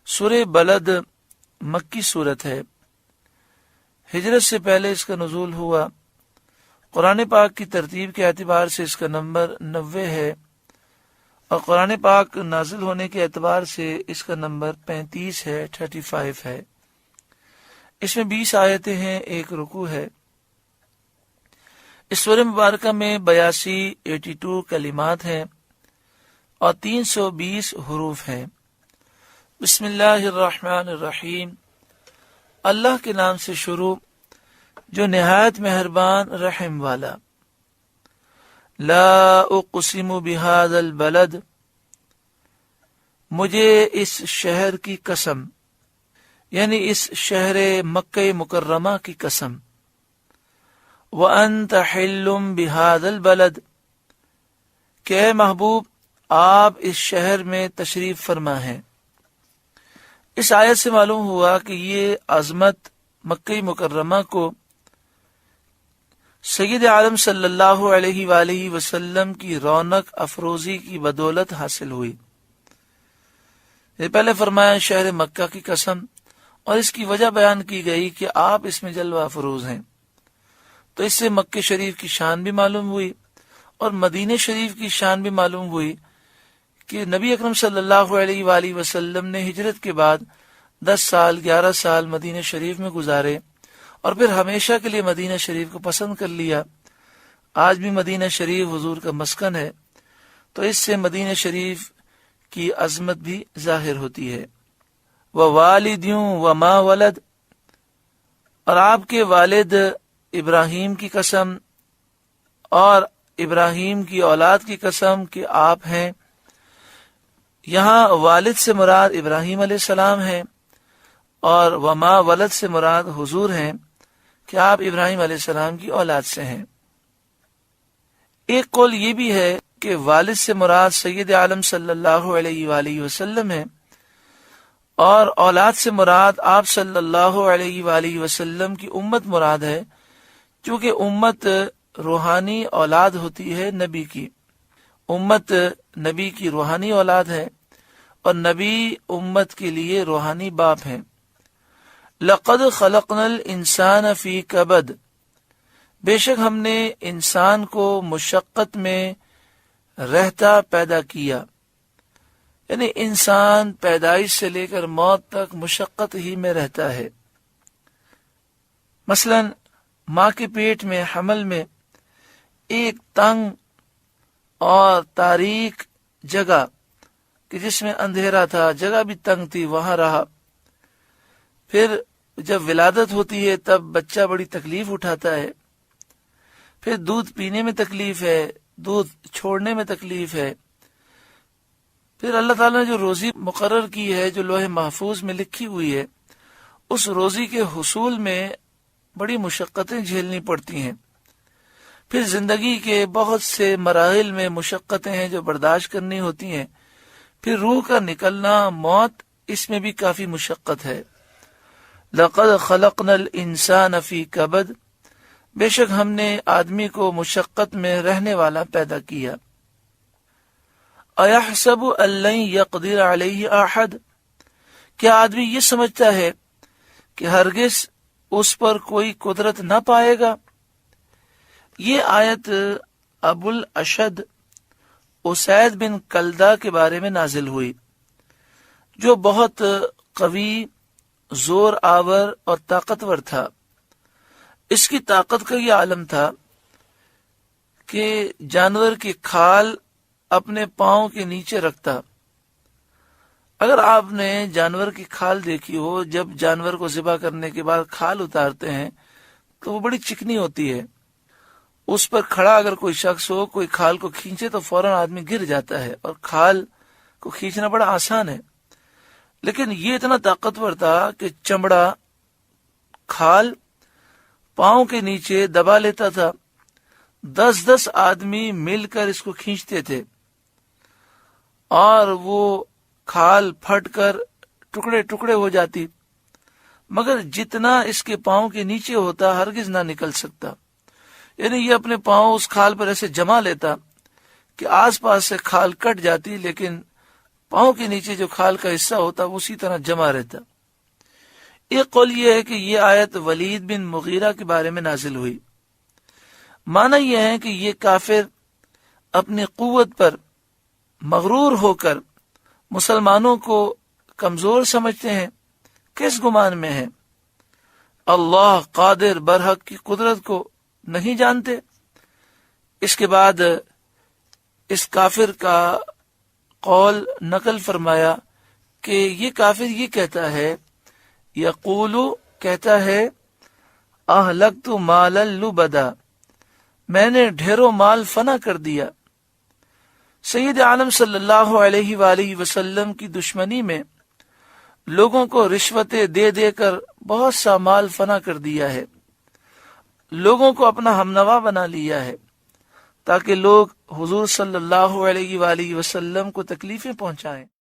سورہ بلد مکی صورت ہے، ہجرت سے پہلے اس کا نزول ہوا۔ قرآن پاک کی ترتیب کے اعتبار سے اس کا نمبر 90 ہے، اور قرآن پاک نازل ہونے کے اعتبار سے اس کا نمبر 35 ہے، 35 ہے۔ اس میں 20 آیتیں ہیں، 1 رکوع ہے۔ اس سورہ مبارکہ میں 82 کلمات ہیں اور 320 حروف ہیں۔ بسم اللہ الرحمن الرحیم، اللہ کے نام سے شروع جو نہایت مہربان رحم والا۔ لا اقسم بہذا البلد، مجھے اس شہر کی قسم، یعنی اس شہر مکہ مکرمہ کی قسم۔ وانت حل بہذا البلد، کہ اے محبوب آپ اس شہر میں تشریف فرما ہیں۔ اس آیت سے معلوم ہوا کہ یہ عظمت مکہ مکرمہ کو سید عالم صلی اللہ علیہ وآلہ وسلم کی رونق افروزی کی بدولت حاصل ہوئی۔ یہ پہلے فرمایا شہر مکہ کی قسم، اور اس کی وجہ بیان کی گئی کہ آپ اس میں جلوہ افروز ہیں، تو اس سے مکہ شریف کی شان بھی معلوم ہوئی اور مدینہ شریف کی شان بھی معلوم ہوئی کہ نبی اکرم صلی اللہ علیہ وآلہ وسلم نے ہجرت کے بعد 10 سال 11 سال مدینہ شریف میں گزارے، اور پھر ہمیشہ کے لیے مدینہ شریف کو پسند کر لیا۔ آج بھی مدینہ شریف حضور کا مسکن ہے، تو اس سے مدینہ شریف کی عظمت بھی ظاہر ہوتی ہے۔ ووالدیوں وما ولد، اور آپ کے والد ابراہیم کی قسم اور ابراہیم کی اولاد کی قسم کہ آپ ہیں۔ یہاں والد سے مراد ابراہیم علیہ السلام ہیں، اور وما ولد سے مراد حضور ہیں کہ آپ ابراہیم علیہ السلام کی اولاد سے ہیں۔ ایک قول یہ بھی ہے کہ والد سے مراد سید عالم صلی اللہ علیہ وآلہ وسلم ہے، اور اولاد سے مراد آپ صلی اللہ علیہ وآلہ وسلم کی امت مراد ہے، چونکہ امت روحانی اولاد ہوتی ہے نبی کی۔ امت نبی کی روحانی اولاد ہے، اور نبی امت کے لیے روحانی باپ ہیں۔ لقد خلقنا الانسان فی کبد، بے شک ہم نے انسان کو مشقت میں رہتا پیدا کیا، یعنی انسان پیدائش سے لے کر موت تک مشقت ہی میں رہتا ہے۔ مثلا ماں کے پیٹ میں حمل میں ایک تنگ اور تاریک جگہ کہ جس میں اندھیرا تھا، جگہ بھی تنگ تھی، وہاں رہا۔ پھر جب ولادت ہوتی ہے تب بچہ بڑی تکلیف اٹھاتا ہے، پھر دودھ پینے میں تکلیف ہے، دودھ چھوڑنے میں تکلیف ہے، پھر اللہ تعالیٰ نے جو روزی مقرر کی ہے، جو لوح محفوظ میں لکھی ہوئی ہے، اس روزی کے حصول میں بڑی مشقتیں جھیلنی پڑتی ہیں۔ پھر زندگی کے بہت سے مراحل میں مشقتیں ہیں جو برداشت کرنی ہوتی ہیں۔ پھر روح کا نکلنا، موت، اس میں بھی کافی مشقت ہے۔ لقد خلقنا الانسان فی کبد، بے شک ہم نے آدمی کو مشقت میں رہنے والا پیدا کیا۔ ایحسب ان لن یقدر علیہ احد، کیا آدمی یہ سمجھتا ہے کہ ہرگز اس پر کوئی قدرت نہ پائے گا؟ یہ آیت ابو الاشد اسید بن کلدہ کے بارے میں نازل ہوئی، جو بہت قوی، زور آور اور طاقتور تھا۔ اس کی طاقت کا یہ عالم تھا کہ جانور کی کھال اپنے پاؤں کے نیچے رکھتا۔ اگر آپ نے جانور کی کھال دیکھی ہو، جب جانور کو ذبح کرنے کے بعد کھال اتارتے ہیں تو وہ بڑی چکنی ہوتی ہے، اس پر کھڑا اگر کوئی شخص ہو، کوئی کھال کو کھینچے تو فوراً آدمی گر جاتا ہے، اور کھال کو کھینچنا بڑا آسان ہے۔ لیکن یہ اتنا طاقتور تھا کہ چمڑا کھال پاؤں کے نیچے دبا لیتا تھا۔ 10 آدمی مل کر اس کو کھینچتے تھے، اور وہ کھال پھٹ کر ٹکڑے ٹکڑے ہو جاتی، مگر جتنا اس کے پاؤں کے نیچے ہوتا ہرگز نہ نکل سکتا۔ یعنی یہ اپنے پاؤں اس کھال پر ایسے جما لیتا کہ آس پاس سے کھال کٹ جاتی، لیکن پاؤں کے نیچے جو کھال کا حصہ ہوتا وہ اسی طرح جمع رہتا۔ ایک قول یہ ہے کہ یہ آیت ولید بن مغیرہ کے بارے میں نازل ہوئی۔ معنی یہ ہے کہ یہ کافر اپنی قوت پر مغرور ہو کر مسلمانوں کو کمزور سمجھتے ہیں۔ کس گمان میں ہیں؟ اللہ قادر برحق کی قدرت کو نہیں جانتے؟ اس کے بعد اس کافر کا قول نقل فرمایا کہ یہ کافر یہ کہتا ہے، یقول کہتا ہے، اہلکت مالا لبدا، میں نے ڈھیروں مال فنا کر دیا۔ سید عالم صلی اللہ علیہ وآلہ وسلم کی دشمنی میں لوگوں کو رشوتیں دے دے کر بہت سا مال فنا کر دیا ہے، لوگوں کو اپنا ہمنوا بنا لیا ہے تاکہ لوگ حضور صلی اللہ علیہ وآلہ وسلم کو تکلیفیں پہنچائیں۔